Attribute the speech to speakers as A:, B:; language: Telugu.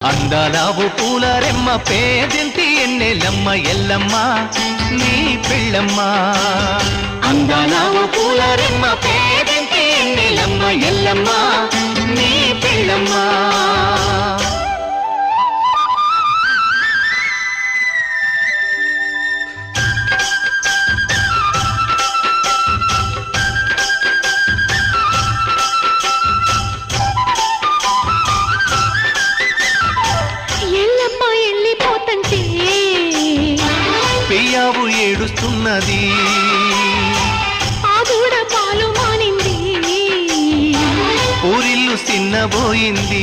A: అందాలావు పూలరెమ్మ పేదింటి ఎన్నెలమ్మ ఎల్లమ్మ నీ పెళ్ళమ్మ అందాలావు పూలరెమ్మ పేదింటి ఎన్నెలమ్మ ఎల్లమ్మ నీ పెళ్ళమ్మ పియ్యావు ఏడుస్తున్నది
B: ఆ దూడ పాలు మానింది
A: ఊరిల్లు సిన్నబోయింది